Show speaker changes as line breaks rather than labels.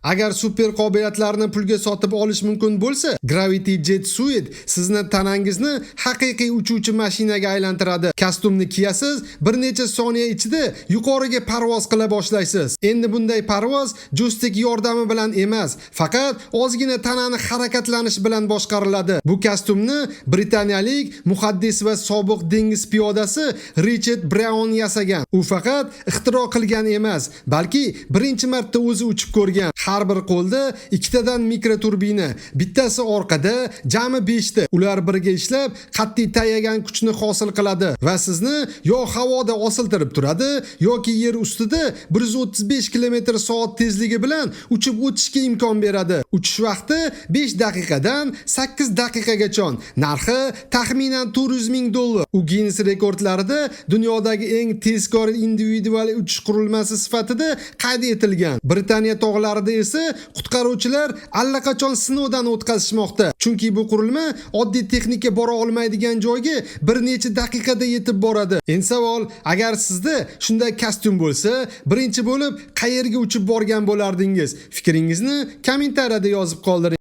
Agar super qobiliyatlarni pulga sotib olish mumkin bo'lsa, Gravity Jet Suit sizni tanangizni haqiqiy uchuvchi mashinaga aylantiradi. Kostyumni kiyasiz, bir necha soniya ichida yuqoriga parvoz qila boshlaysiz. Endi bunday parvoz joystick yordami bilan emas, faqat ozgina tanani harakatlanish bilan boshqariladi. Bu kostyumni britaniyalik muhaddis va sobiq dengiz piyodasi Richard Brown yasagan. U faqat ixtiro qilgan emas, balki birinchi marta o'zi uchib ko'rgan. Har bir qo'lda ikkitadan mikroturbina, bittasi orqada, jami 5 ta. Ular birga ishlab, qat'iy tayagan kuchni hosil qiladi va sizni yo havoda osiltirib turadi, yoki yer ustida 135 km/s tezligi bilan uchib o'tishga imkon beradi. Uchish vaqti 5 daqiqadan 8 daqiqagacha. Narxi taxminan $400,000. U Guinness rekordlarida dunyodagi eng tezkor individual uchish qurilmasi sifatida qayd etilgan. Britaniya tog'larida esa qutqaruvchilar allaqachon sinovdan o'tkazishmoqda. Chunki bu qurilma oddiy texnika bora olmaydigan joyga bir necha daqiqada yetib boradi. Endi savol, agar sizda shunday kostyum bo'lsa, birinchi bo'lib qayerga uchib borgan bo'lardingiz? Fikringizni kommentariyada yozib qoldiring.